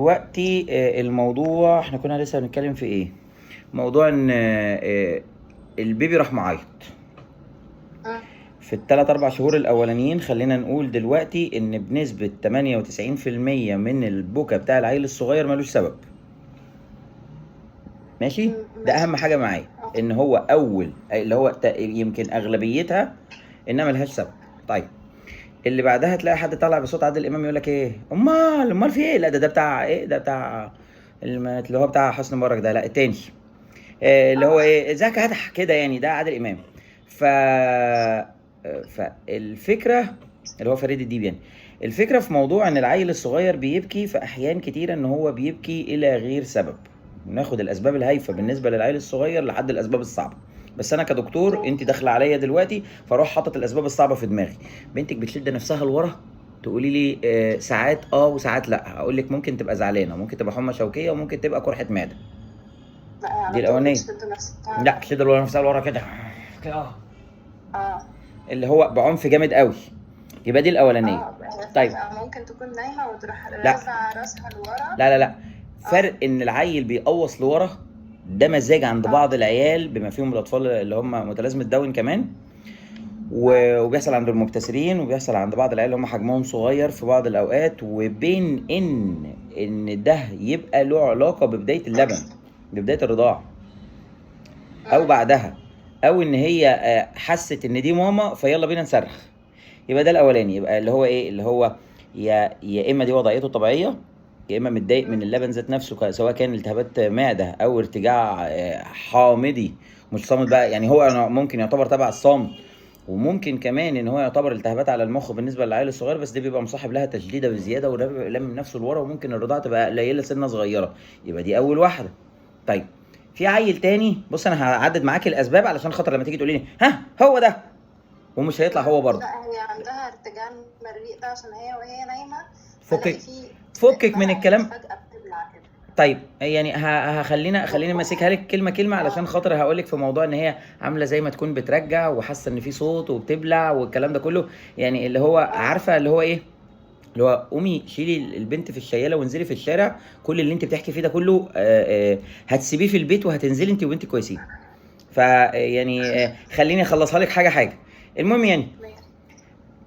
دلوقتي الموضوع احنا كنا لسه بنتكلم في ايه؟ موضوع ان البيبي راح معيط في الثلاث اربع شهور الاولانيين. خلينا نقول دلوقتي ان بنسبة 98% من البكا بتاع العيل الصغير ملوش سبب. ماشي؟ ده ماشي. اهم حاجة معايا، ان هو اول اللي هو يمكن اغلبيتها انها ملهاش سبب. طيب اللي بعدها تلاقي حد طالع بصوت عادل امام يقول لك ايه؟ امال في ايه؟ لا ده بتاع ايه؟ ده بتاع اللي هو بتاع حسني مبارك ده، لا التاني. اللي هو ايه؟ ذاك هدح كده يعني، ده عادل امام. ف فالفكره اللي هو فريد الديب يعني. الفكره في موضوع ان العيل الصغير بيبكي في احيان كتيره ان هو بيبكي الى غير سبب. ناخد الاسباب الهايفه بالنسبه للعيل الصغير لحد الاسباب الصعبه. بس انا كدكتور انت داخله عليا دلوقتي، فاروح حاطط الاسباب الصعبه في دماغي. بنتك بتشد نفسها لورا، تقولي لي ساعات وساعات لا. اقول لك ممكن تبقى زعلانه، ممكن تبقى حمى شوكيه، وممكن تبقى قرحه معده. لا دي على طول الاولانيه. بتشد نفسها. لا تشد لورا نفسها لورا كده كده اه اللي هو بعنف جامد قوي. يبقى دي الاولانيه. هي طيب فجأة ممكن تكون نايمة وتروح لا رافعة راسها لورا. لا فرق ان العيل بيقوص لورا ده مزاج عند بعض العيال بما فيهم الاطفال اللي هم متلازمه داون كمان، وبيحصل عند المبتسرين، وبيحصل عند بعض العيال اللي هم حجمهم صغير في بعض الاوقات. وبين ان ده يبقى له علاقه ببدايه اللبن، ببدايه الرضاعه، او بعدها، او ان هي حست ان دي ماما فيلا بينا نصرخ. يبقى ده الاولاني. يبقى اللي هو ايه؟ اللي هو يا اما دي وضعيته الطبيعيه، يا اما متضايق من اللبن ذات نفسه، سواء كان التهابات معده او ارتجاع حامضي. مش صامت بقى يعني، هو ممكن يعتبر تبع الصامت، وممكن كمان ان هو يعتبر التهابات على المخ بالنسبه للعيل الصغير، بس ده بيبقى مصاحب لها تشديده بزياده ولم نفسه لورا، وممكن الرضاعه تبقى قليله سنه صغيره. يبقى دي اول واحده. طيب في عيل تاني، بص انا هعدد معاك الاسباب علشان خاطر لما تيجي تقولي لي ها هو ده، ومش هيطلع هو برضه. لا هي عندها ارتجاع المريء ده عشان وهي نايمة بلاقي فكك فيه فكك من بقى الكلام. فجأة بتبلع كده. طيب يعني خليني ماسكها لك كلمه كلمه علشان خاطر هقول لك في موضوع ان هي عامله زي ما تكون بترجع وحاسه ان في صوت وبتبلع والكلام ده كله. يعني اللي هو عارفه اللي هو ايه؟ اللي هو قومي شيلي البنت في الشياله وانزلي في الشارع. كل اللي انت بتحكي فيه ده كله هتسيبيه في البيت وهتنزلي انت وانت كويسين. فيعني خليني اخلصها لك حاجه حاجه. المهم يعني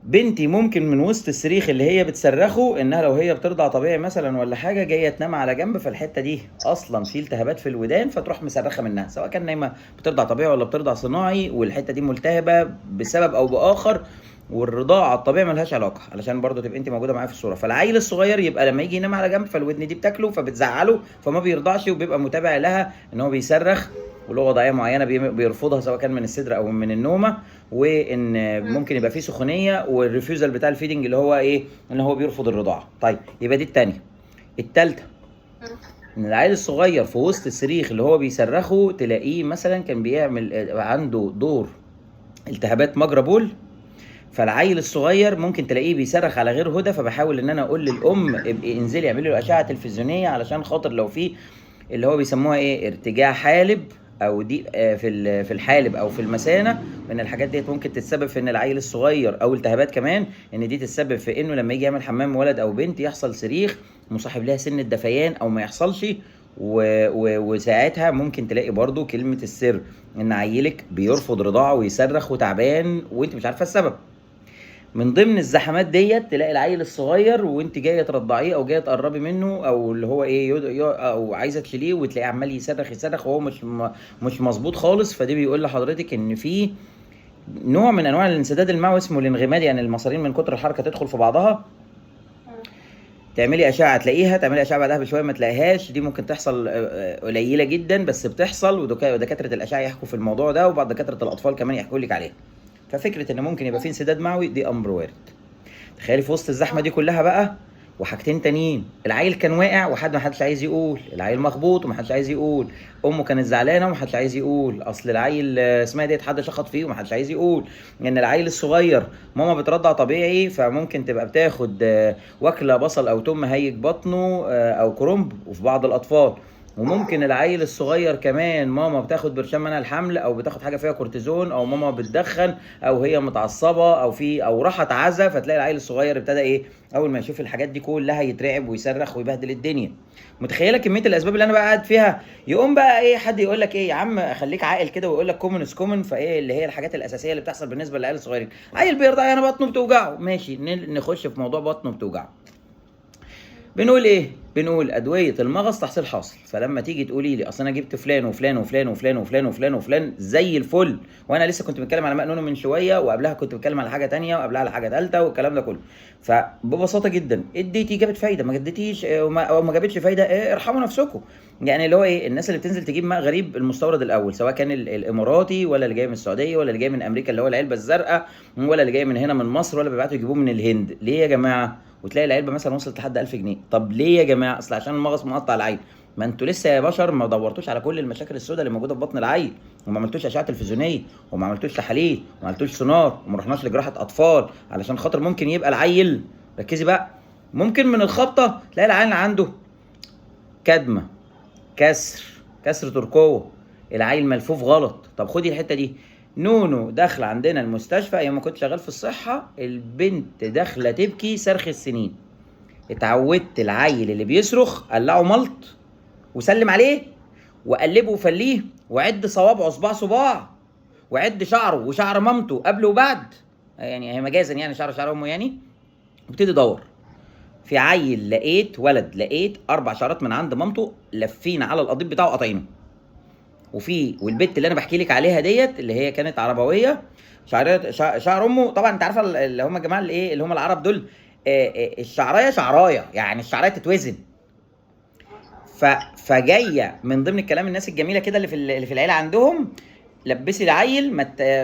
بنتي ممكن من وسط الصريخ اللي هي بتصرخه، انها لو هي بترضع طبيعي مثلا ولا حاجه، جايه تنام على جنب، فالحته دي اصلا في التهابات في الودان، فتروح مصرخه منها، سواء كان نايمه بترضع طبيعي ولا بترضع صناعي، والحته دي ملتهبه بسبب او باخر. والرضاعه الطبيعي ملهاش علاقه، علشان برضو تبقى انت موجوده معايا في الصوره. فالعيل الصغير يبقى لما يجي ينام على جنب، فالودن دي بتاكله فبتزعله، فما بيرضعش، وبيبقى متابع لها ان هو بيصرخ وله وضعيه معينه بيرفضها، سواء كان من الصدر او من النومه. وان ممكن يبقى فيه سخونيه، والريفيوزال بتاع الفيدنج اللي هو ايه؟ ان هو بيرفض الرضاعه. طيب يبقى دي الثانيه. الثالثه ان العيل الصغير في وسط الصريخ اللي هو بيصرخه، تلاقيه مثلا كان بيعمل عنده دور التهابات مجرى بول. فالعيل الصغير ممكن تلاقيه بيصرخ على غير هدى، فبحاول ان انا اقول للام ابقي انزلي اعملي له اشعه تلفزيونيه، علشان خاطر لو في اللي هو بيسموها ايه؟ ارتجاع حالب، او دي في الحالب او في المثانه. من الحاجات ديت ممكن تتسبب في ان العيل الصغير، او التهابات كمان، ان دي تتسبب في انه لما يجي يعمل حمام ولد او بنت يحصل صريخ مصاحب لها سن الدفيان او ما يحصلش. وساعتها ممكن تلاقي برضو كلمه السر، ان عيلك بيرفض رضاعه ويصرخ وتعبان وانت مش عارفه السبب. من ضمن الزحمات ديت تلاقي العيل الصغير وانت جايه ترضعيه او جايه تقربي منه، او اللي هو ايه او عايزه تشيليه، وتلاقيه عمال يصرخ وهو مش مظبوط خالص. فدي بيقول لحضرتك ان في نوع من انواع الانسداد المعوي اسمه الانغماد، يعني المصارين من كتر الحركه تدخل في بعضها. تعملي اشعه تلاقيها، تعملي اشعه بعدها بشويه ما تلاقيهاش. دي ممكن تحصل قليله جدا بس بتحصل، ودكاتره الاشعه يحكوا في الموضوع ده، وبعض دكاتره الاطفال كمان يحكوا لك عليه. ففكره ان ممكن يبقى في انسداد معوي دي امر وارد. تخيلي في وسط الزحمه دي كلها بقى، وحاجتين تانيين: العيل كان واقع ما حدش عايز يقول، العيل مخبوط وما حدش عايز يقول، امه كانت زعلانه وما حدش عايز يقول، اصل العيل اسمها ديت حد شخط فيه وما حدش عايز يقول، ان يعني العيل الصغير ماما بترضع طبيعي، فممكن تبقى بتاخد واكله بصل او توم هيج بطنه او كرنب، وفي بعض الاطفال وممكن العيل الصغير كمان ماما بتاخد برشام منع الحمل او بتاخد حاجه فيها كورتيزون او ماما بتدخن او هي متعصبه او راحت عزا، فتلاقي العيل الصغير ابتدى ايه اول ما يشوف الحاجات دي كلها يترعب ويصرخ ويبهدل الدنيا. متخيله كميه الاسباب اللي انا بقى قاعد فيها؟ يقوم بقى ايه حد يقول لك ايه يا عم خليك عاقل كده ويقول لك كومن از كومن، فايه اللي هي الحاجات الاساسيه اللي بتحصل بالنسبه للعيال الصغيرين. عيل بيرضع انا بطنه بتوجعه، ماشي نخش في موضوع بطنه بتوجعه. بنقول ايه؟ بنقول ادويه المغص تحصيل حاصل. فلما تيجي تقولي لي اصل انا جبت فلان وفلان وفلان وفلان وفلان وفلان وفلان زي الفل، وانا لسه كنت بتكلم على ماء نونو من شويه، وقبلها كنت بتكلم على حاجه ثانيه، وقبلها على حاجه ثالثه، والكلام ده كله. فببساطه جدا اديتي جابت فايده، ما اديتيش او ما جابتش فايده، ارحموا نفسكم. يعني اللي هو ايه الناس اللي بتنزل تجيب ماء غريب المستورد الاول، سواء كان الاماراتي ولا اللي جاي من السعوديه ولا اللي جاي من امريكا اللي هو العلبه الزرقاء، ولا اللي جاي من هنا من مصر، ولا بيبعتوا يجيبوه من الهند. ليه يا جماعه؟ وتلاقي العلبه مثلا وصلت لحد 1000 جنيه. طب ليه يا جماعه؟ اصل عشان المغص مقطع العين. ما انتوا لسه يا بشر ما دورتوش على كل المشاكل السوداء اللي موجوده في بطن العين، وما عملتوش اشعه تلفزيونيه، وما عملتوش تحاليل، وما عملتوش سونار، وما رحناش لجراحه اطفال، علشان خاطر ممكن يبقى العيل، ركزي بقى، ممكن من الخبطه تلاقي العيل عنده كدمه، كسر ترقوه، العيل ملفوف غلط. طب خدي الحته دي، نونو داخله عندنا المستشفى ايام ما كنت شغال في الصحه، البنت داخله تبكي صرخ السنين. اتعودت العيل اللي بيصرخ قلعه ملط وسلم عليه وقلبه وفليه وعد صوابعه صباع، وعد شعره وشعر مامته قبل وبعد، يعني هي مجازا يعني شعر امه يعني، وابتدي دور في عيل. لقيت ولد، لقيت 4 شعرات من عند مامته لفين على القضيب بتاعه قاطعينه. والبت اللي انا بحكي لك عليها ديت اللي هي كانت عربويه، شعر امه طبعا انت عارفه اللي هم الجماعه اللي ايه اللي هم العرب دول، الشعرايه يعني الشعرايه تتوزن. فجايه من ضمن الكلام الناس الجميله كده اللي في العيله عندهم، لبسي العيل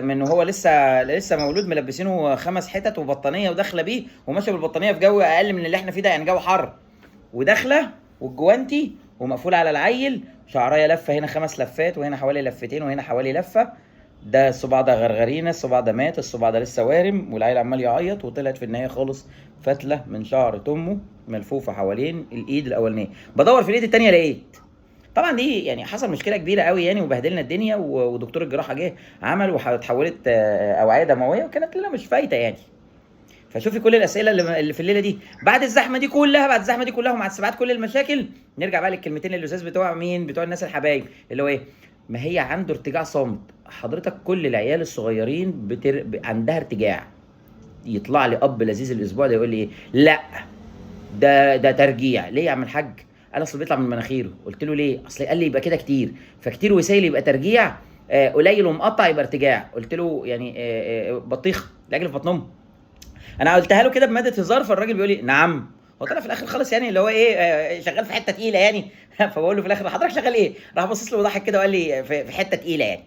من هو لسه مولود، ملبسينه 5 حتت وبطانيه وداخله بيه وماشيه بالبطانيه في جو اقل من اللي احنا فيه ده، يعني جو حر، وداخله والجوانتي ومقفول على العيل، شعرايه لفه هنا 5 لفات، وهنا حوالي لفتين، وهنا حوالي لفه. ده الصباع ده غرغرينا، الصباع ده مات، الصباع ده لسه وارم، والعيل عمال يعيط، وطلعت في النهايه خالص فتله من شعر امه ملفوفه حوالين الايد الاولانيه. بدور في الايد الثانيه لقيت. طبعا دي يعني حصل مشكله كبيره قوي يعني، وبهدلنا الدنيا، ودكتور الجراحه جه عمل واتحولت اوعيه دمويه، وكانت لنا مش فايته يعني. فشوفي كل الاسئله اللي في الليله دي بعد الزحمه دي كلها ومع استبعاد كل المشاكل، نرجع بقى للكلمتين اللزاز بتوع مين؟ بتوع الناس الحبايب، اللي هو ايه؟ ما هي عنده ارتجاع صامت. حضرتك كل العيال الصغيرين عندها ارتجاع. يطلع لي اب لذيذ الاسبوع ده يقول لي ايه؟ لا ده ترجيع. ليه يا عم الحاج؟ قال اصل بيطلع من مناخيره. قلت له ليه؟ اصل قال لي يبقى كده كتير، فكتير وسائل يبقى ترجيع، قليل ومقطع يبقى ارتجاع. قلت له يعني بطيخ لاجل في بطن امه. انا قلتها له كده بماده هزار، فالراجل بيقول لي نعم. هو طلع في الاخر خالص يعني اللي هو ايه شغال في حته تقيله يعني. فبقول له في الاخر حضرتك شغال ايه؟ راح باصص له وضحك كده وقال لي في حته تقيله يعني.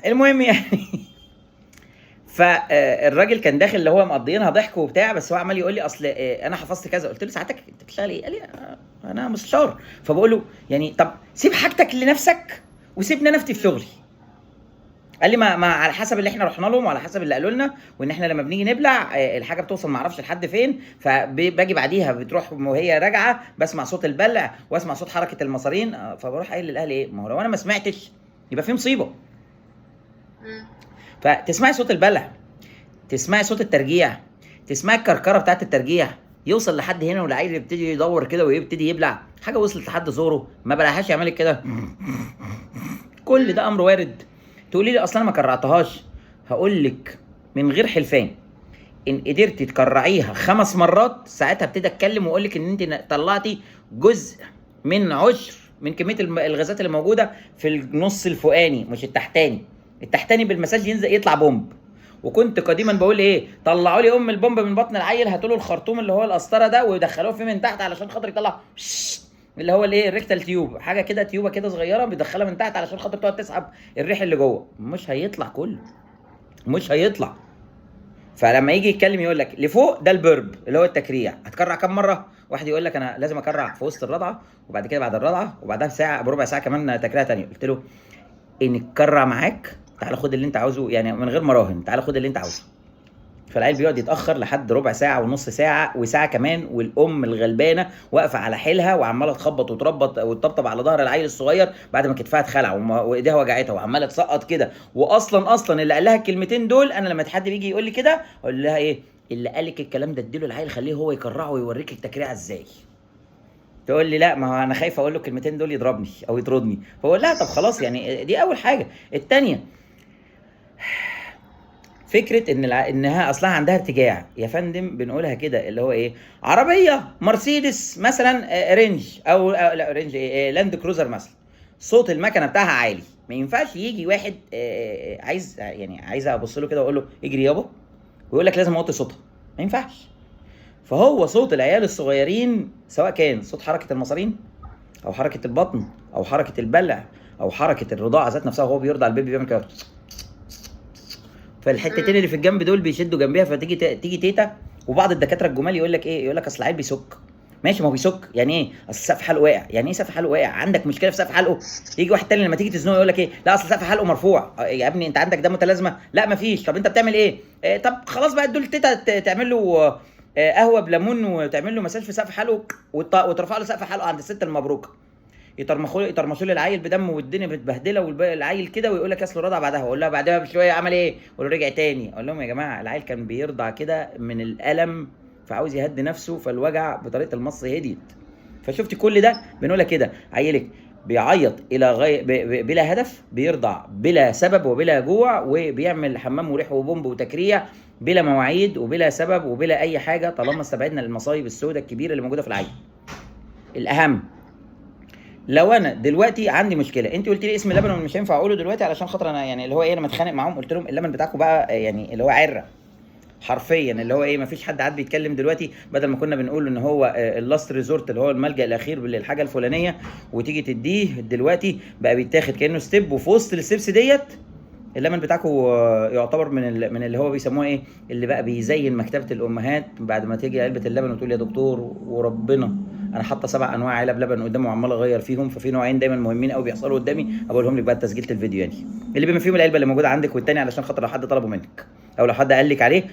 المهم يعني فالراجل كان داخل اللي هو مقضيينها ضحك وبتاع، بس هو عمال يقول لي اصل انا حفظت كذا. قلت له ساعتك انت بتشتغل ايه؟ قال لي انا مستشار. فبقول له يعني طب سيب حاجتك لنفسك وسيبني انا افتي في شغلي. قال لي ما على حسب اللي احنا رحنا لهم وعلى حسب اللي قالوا لنا، وان احنا لما بنيجي نبلع الحاجه بتوصل ما اعرفش لحد فين، فباجي بعديها بتروح وهي راجعه بسمع صوت البلع واسمع صوت حركه المصارين، فبروح قايل للاهل ايه؟ ما هو لو انا ما سمعتش يبقى في مصيبه. فتسمعي صوت البلع، تسمعي صوت الترجيع، تسمعي الكركره بتاعت الترجيع، يوصل لحد هنا والعيل يبتدي يدور كده ويبتدي يبلع، حاجه وصلت لحد زوره ما بلعهاش يعمل كده. كل ده امر وارد. تقولي لي اصلا انا ما كرعتهاش. هقول لك من غير حلفان، ان قدرتي تكرعيها 5 مرات ساعتها ابتدي اتكلم واقول لك ان انت طلعتي جزء من عشر من كميه الغازات اللي موجوده في النص الفوقاني مش التحتاني. التحتاني بالمساج ينزل يطلع بومب. وكنت قديما بقول ايه؟ طلعوا لي البومب من بطن العيل، هاتوا له الخرطوم اللي هو القسطره ده ويدخلوه فيه من تحت علشان خاطر يطلع اللي هو الايه الريكتال تيوب، حاجه كده تيوبه كده صغيره بيدخلها من تحت علشان خاطر تقعد تسحب الريح اللي جوه. مش هيطلع كله، مش هيطلع. فلما يجي يتكلم يقول لك لفوق ده البرب اللي هو التكريع. هتكرع كم مره؟ واحد يقول لك انا لازم اكرع في وسط الرضعه، وبعد كده بعد الرضعه، وبعدها بساعه بربع ساعه كمان تكريعه ثانيه. قلت له ان اتكرع معاك تعال خد اللي انت عاوزه يعني من غير مراهن، تعال خد اللي انت عاوزه. فالعيل بيقعد يتاخر لحد ربع ساعه ونص ساعه وساعه كمان، والام الغلبانه واقفه على حيلها وعماله تخبط وتربط وتطبطب على ظهر العيل الصغير بعد ما كتفها اتخلع وايديها وجعتها وعماله تسقط كده. واصلا اللي قال لها الكلمتين دول، انا لما حد بيجي يقول لي كده اقول لها ايه اللي قالك الكلام ده؟ اديله العيل خليه هو يكرعه ويوريك التكريعه ازاي. تقول لي لا، ما هو انا خايف اقول له الكلمتين دول يضربني او يطردني. فاقول لها طب خلاص، يعني دي اول حاجه. الثانيه فكره انها اصلها عندها ارتجاع يا فندم، بنقولها كده اللي هو ايه، عربيه مرسيدس مثلا رينج لا رينج ايه، لاند كروزر مثلا، صوت المكنه بتاعها عالي، ما ينفعش يجي واحد عايز ابص له كده واقول له اجري يابا ويقول لك لازم اوطي صوتها، ما ينفعش. فهو صوت العيال الصغيرين سواء كان صوت حركه المصارين او حركه البطن او حركه البلع او حركه الرضاعه ذات نفسها، وهو بيرضع البيبي بيعمل كده، فالحتتين اللي في الجنب دول بيشدوا جنبيها، فتيجي تيتا. وبعض الدكاتره الجمال يقول لك ايه، يقول لك اصل العيل بيسك. ماشي، ما هو بيسك يعني ايه؟ اصل سقف حلقه واقع. يعني ايه سقف حلقه واقع؟ عندك مشكله في سقف حلقه؟ يجي واحد تاني لما تيجي تزنقه يقول لك ايه، لا اصل سقف حلقه مرفوع. يا ابني انت عندك ده متلازمه؟ لا مفيش. طب انت بتعمل ايه؟ طب خلاص بقى دول تيتا تعمل له قهوه بليمون وتعمل له مساج في سقف حلقه وترفع له سقف حلقه عند الست المبروكه. يطرمشوا لي العيل بدم والدنيا متبهدله والعيل كده، ويقول لك اصل رضع بعدها. اقول لها بعدها بشويه عمل ايه؟ اقول له رجع تاني. اقول لهم يا جماعه العيل كان بيرضع كده من الالم فعاوز يهدي نفسه، فالوجع بطريقه المص هديت. فشفتي كل ده بنقولها كده، عيلك بيعيط الى بلا هدف، بيرضع بلا سبب وبلا جوع، وبيعمل حمام وريح وبومب وتكريع بلا مواعيد وبلا سبب وبلا اي حاجه، طالما استبعدنا المصايب السوداء الكبيره اللي موجوده في العيل. الاهم لو انا دلوقتي عندي مشكله، انت قلت لي اسم اللبن ومش هينفع اقوله دلوقتي علشان خاطر انا يعني اللي هو ايه، انا متخانق معاهم قلت لهم اللبن بتاعكم بقى يعني اللي هو عره حرفيا، اللي هو ايه، مفيش حد عاد بيتكلم دلوقتي. بدل ما كنا بنقول ان هو اللاست ريزورت اللي هو الملجا الاخير للحاجه الفلانيه وتيجي تديه، دلوقتي بقى بيتاخد كانه ستيب، وفي وسط الستبس ديت اللبن بتاعكم يعتبر من اللي هو بيسموه ايه، اللي بقى بيزين مكتبه الامهات. بعد ما تيجي علبه اللبن وتقول يا دكتور وربنا انا حاطه 7 انواع علب لبن قدامي وعمال اغير فيهم، ففي نوعين دايما مهمين قوي بيحصلوا قدامي، اقولهم لك بعد تسجيل الفيديو يعني، اللي بما فيهم العلبه اللي موجوده عندك والتاني علشان خاطر لو حد طلبه منك او لو حد قال لك عليه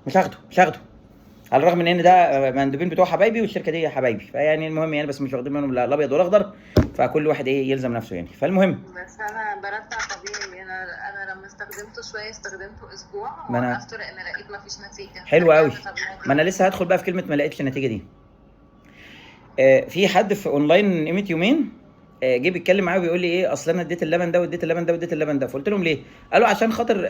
مش هاخده على الرغم من ان ده مندوبين بتوع حبايبي والشركه دي حبايبي، فيعني المهم يعني بس مش واخدين منهم الابيض والاخضر، فكل واحد ايه يلزم نفسه يعني. فالمهم بس انا برضع طبيعي. انا لما استخدمته شويه استخدمته اسبوع ما ووقفته لان لقيت مفيش نتيجه. حلو قوي. رجعت طبيعي. ما انا لسه هدخل بقى في كلمه ما لقيتش النتيجه دي. في حد في اونلاين قيمه يومين جه بيتكلم معايا وبيقول لي ايه، اصل انا اديت اللبن ده واديت اللبن ده واديت اللبن ده. فقلت لهم ليه؟ قالوا عشان خاطر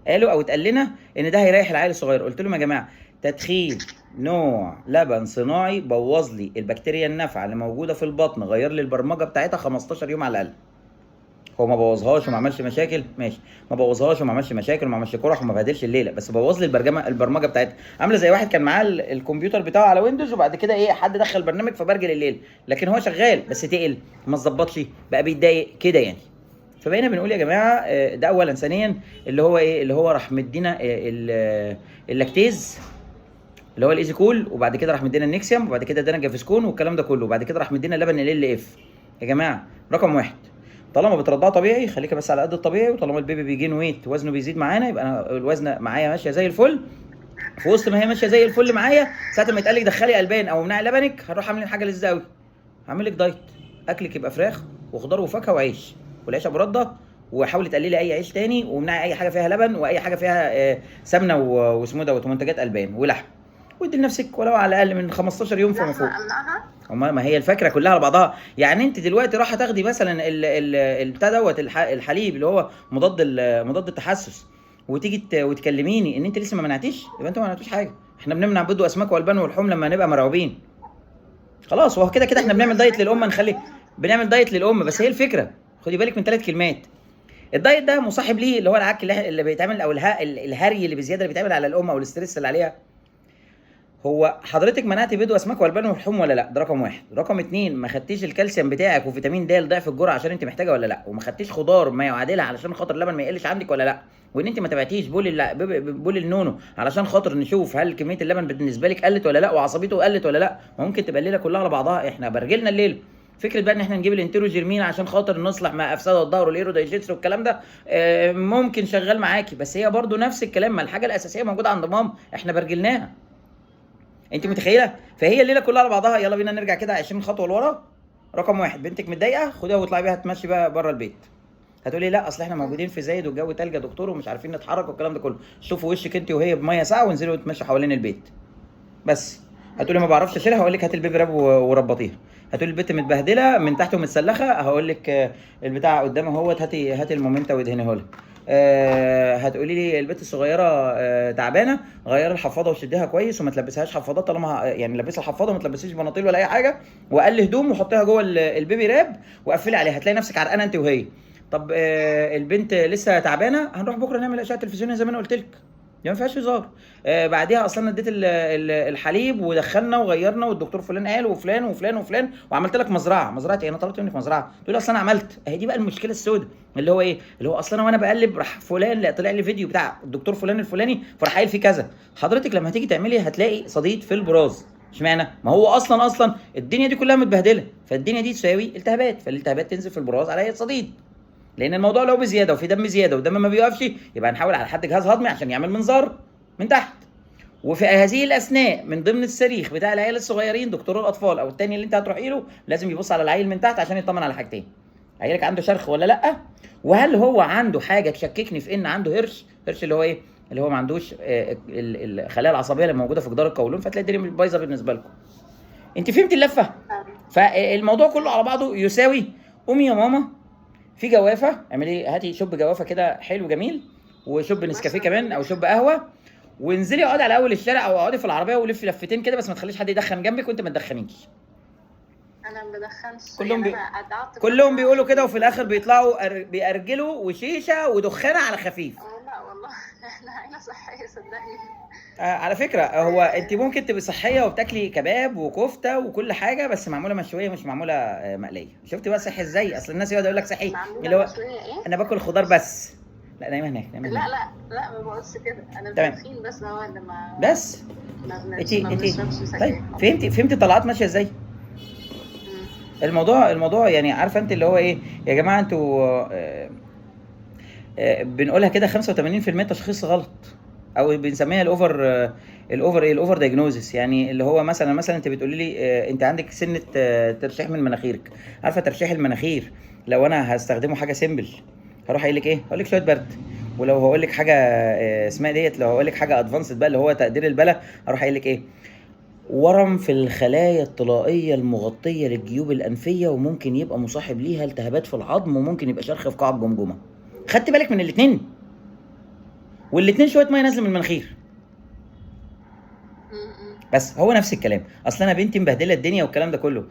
قالوا او اتقال لنا ان ده هيريح العيل الصغير. قلت لهم يا جماعه تدخين نوع لبن صناعي بوظ لي البكتيريا النافعه اللي موجوده في البطن، غير لي البرمجه بتاعتها 15 يوم على الاقل. هو ما بوظهاش وما عملش مشاكل، ماشي، ما بوظهاش وما عملش مشاكل وما عملش قرح وما بهدلش الليله، بس بوظ لي البرمجه بتاعتها. عامله زي واحد كان معاه الكمبيوتر بتاعه على ويندوز وبعد كده ايه حد دخل برنامج فبرجل الليل، لكن هو شغال بس تقل ما اتظبطش بقى بيتضايق كده يعني. فبقينا بنقول يا جماعه ده اولا. ثانيا اللي هو ايه، اللي هو راح مدينا اللاكتيز اللي هو الايزي كول، وبعد كده راح مدينا النكسيوم، وبعد كده ادانا جافسكون والكلام ده كله، وبعد كده راح مدينا لبن ال اف. يا جماعه رقم واحد، طالما بترضعه طبيعي خليك بس على قد الطبيعي، وطالما البيبي بيجين ويت وزنه بيزيد معانا يبقى انا الوزن معايا ماشيه زي الفل. في وسط ما هي ماشيه زي الفل معايا، ساعه ما يتقال لك دخلي البان او امنعي لبنك هنروح عاملين حاجه لذيذه قوي، هعمل لك دايت، اكلك يبقى فراخ وخضار وفاكهه وعيش، والعيش ابو رده، وحاولي تقللي اي عيش تاني، وامنعي اي حاجه فيها لبن واي حاجه فيها سمنه واسمه دوت ومنتجات البان ولحم، وادي لنفسك ولو على الاقل من 15 يوم فما فوق. ما هي الفكره كلها على بعضها. يعني انت دلوقتي راح تاخدي مثلا البتاع دوت الحليب اللي هو مضاد التحسس، وتيجي وتكلميني ان انت لسه ما منعتيش، يبقى انت ما منعتوش حاجه. احنا بنمنع بيض واسماك والبان والحوم لما نبقى مرعوبين خلاص. وهو كده كده احنا بنعمل دايت للام، بنعمل دايت للام. بس هي الفكره خدي بالك من 3 كلمات. الدايت ده مصاحب ليه اللي هو العك اللي بيتعمل او الهري اللي بزياده اللي بيتعمل على الام او الاستريس اللي عليها. هو حضرتك منعتي بيض واسماك والبان ولحوم ولا لا؟ ده رقم واحد. رقم 2 ما خدتيش الكالسيوم بتاعك وفيتامين د ضعف الجرعه عشان انت محتاجه ولا لا؟ وما خدتيش خضار ما يعادلها علشان خاطر اللبن ما يقلش عندك ولا لا؟ وان انت ما تبعتيش بول النونو علشان خاطر نشوف هل كميه اللبن بالنسبه لك قلت ولا لا، وعصبيته قلت ولا لا. ممكن تبقى الليله كلها على بعضها احنا برجلنا الليل فكره بقى ان احنا نجيب الانتيروجيرمين عشان خاطر نصلح ما افسد الظهر والايرودايجيتس والكلام ده، ممكن شغال معاكي، بس هي برضو نفس الكلام، ما الحاجه الاساسيه موجوده عند ماما احنا برجلناها. انت متخيله؟ فهي الليله كلها على بعضها. يلا بينا نرجع كده 20 خطوه لورا. رقم 1، بنتك متضايقه، خديها واطلعي بيها تمشي بقى بره البيت. هتقولي لا اصل احنا موجودين في زايد والجو تلج يا دكتور ومش عارفين نتحرك والكلام ده كله. شوفوا وشك انت وهي بميه ساقعه وانزلوا تمشوا حوالين البيت بس. هتقولي ما بعرفش اشيلها، هقول لك هات البيبي راب وربطيها. هتقولي البت متبهدله من تحت ومتسلخه، هقول لك البتاع قدام اهوت، هاتي المومنتا وادهنيه لها. هتقولي لي البت الصغيره تعبانه، غيري الحفاضه وشديها كويس وما تلبسهاش حفاضات طالما يعني لبسها الحفاضه، وما تلبسيش بناطيل ولا اي حاجه، وقل هدوم وحطيها جوه البيبي راب وقفلي عليها، هتلاقي نفسك عرقانه انت وهي. طب البنت لسه تعبانه، هنروح بكره نعمل اشعه تلفزيونيه زي ما انا قلت لك، دي ما فيهاش هزار. بعديها اصلا اديت الحليب ودخلنا وغيرنا والدكتور فلان قال وفلان وفلان وفلان، وعملت لك مزرعه ايه؟ انا طلبت منك مزرعه تقول اصل انا عملت. اهي دي بقى المشكله السوداء، اللي هو ايه؟ اللي هو اصلا وانا بقلب راح فلان طلع لي فيديو بتاع الدكتور فلان الفلاني فراح قايل فيه كذا. حضرتك لما هتيجي تعملي هتلاقي صديد في البراز. اشمعنى؟ ما هو اصلا الدنيا دي كلها متبهدله، فالدنيا دي تساوي التهابات، فالالتهابات تنزل في البراز على صديد. لان الموضوع لو بزياده وفي دم زياده والدم ما بيوقفش، يبقى نحاول على حد جهاز هضمي عشان يعمل منظار من تحت. وفي هذه الاثناء من ضمن الصريخ بتاع العيال الصغيرين، دكتور الاطفال او التاني اللي انت هتروحي له لازم يبص على العيل من تحت عشان يطمن على حاجتين: عيالك عنده شرخ ولا لا، وهل هو عنده حاجه تشككني في ان عنده هرش اللي هو ايه؟ اللي هو ما عندوش الخلايا العصبيه اللي موجوده في جدار القولون، فتلاقي الدنيا بايظه بالنسبه لكم. انت فهمت اللفه؟ فالموضوع كله على بعضه يساوي قومي يا ماما في جوافه، اعملي هاتي شوب جوافه كده حلو جميل، وشوب نسكافيه كمان او شوب قهوه، وانزلي اقعدي على اول الشارع او اقعدي في العربيه ولفي لفتين كده، بس ما تخليش حد يدخن جنبك وانت ما تدخنيش. انا ما بدخنش، كلهم يعني انا قطعت كلهم بيقولوا كده، وفي الاخر بيطلعوا بيأرجلوا وشيشه ودخانه على خفيف. لا والله احنا عيله صحيه صدقني. على فكره هو انت ممكن تبقي صحيه وبتاكلي كباب وكفته وكل حاجه، بس معموله مشويه مش معموله مقليه. شفتي بقى صحي ازاي؟ اصل الناس يقعد يقول لك صحي اللي هو انا باكل خضار بس. لا نايمه هناك، نايمه هناك. لا ما بقولش كده، انا بدخين بس هو اللي ما بس ما بنشربش سجاير. طيب فهمتي الطلعات ماشيه ازاي؟ الموضوع يعني عارفه انت اللي هو ايه يا جماعه؟ انتوا بنقولها كده 85% تشخيص غلط، او بنسميها الاوفر دايجنوزس. يعني اللي هو مثلا انت بتقولي لي انت عندك سنه ترشيح من مناخيرك. عارفه ترشيح المناخير لو انا هستخدمه حاجه سيمبل هروح قايل لك ايه؟ هقول لك شويه برد. ولو هقول لك حاجه اسمها ديت، لو هقول لك حاجه ادفانسد بقى اللي هو تقدير البلا، هروح قايل لك ايه؟ ورم في الخلايا الطلائيه المغطيه للجيوب الانفيه، وممكن يبقى مصاحب ليها التهابات في العظم، وممكن يبقى شرخ في قاع الجمجمه. خدت بالك من الاثنين؟ والاثنين شويه ميه نازله من المناخير. بس هو نفس الكلام. اصل انا بنتي مبهدله الدنيا والكلام ده كله،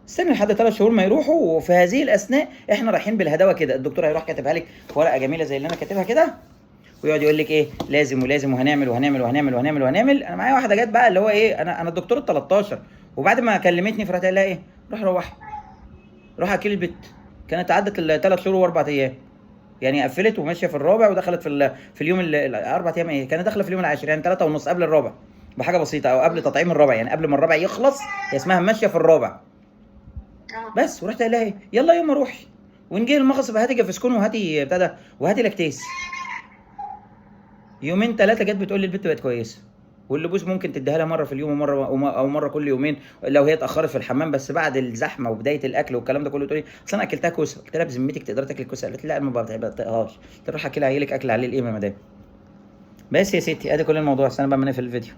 استني لحد 3 شهور ما يروحوا، وفي هذه الاثناء احنا رايحين بالهداوه كده. الدكتور هيروح كاتبها لك في ورقه جميله زي اللي انا كاتبها كده، ويقعد يقول لك ايه لازم ولازم وهنعمل وهنعمل وهنعمل وهنعمل وهنعمل. انا معايا واحده جت بقى اللي هو ايه، انا الدكتور ال 13، وبعد ما كلمتني فرحت قايل لها ايه؟ روح اكل البت. كانت عدت ال3 شهور و4 ايام، يعني قفلت وماشيه في الرابع، ودخلت في اليوم 4 ايام ايه، كانت داخله في اليوم العاشر، يعني 3 ونص قبل الرابع بحاجه بسيطه، او قبل تطعيم الرابع، يعني قبل ما الرابع يخلص هي اسمها ماشيه في الرابع بس. ورحت قايل لها ايه؟ يلا يوم ما روحي ونجي المغصب هاتي جافسكون وهاتي بتاع ده وهاتي لاكتيس. يومين 3 جت بتقول لي البت بقت كويسه، واللبوس ممكن تديها لها مره في اليوم او مره كل يوم لو هي اتاخرت في الحمام. بس بعد الزحمه وبدايه الاكل والكلام ده كله تقول لي اصل انا اكلتها كوسه. قلت لها بذمتك تقدري تاكلي كوسه؟ قالت لي لا انا ما بطيقهاش. قلت لها روح اكلي عيالك اكل عليه الايه يا مدام. بس يا ستي ادي كل الموضوع. استنى بقى ما نقفل الفيديو.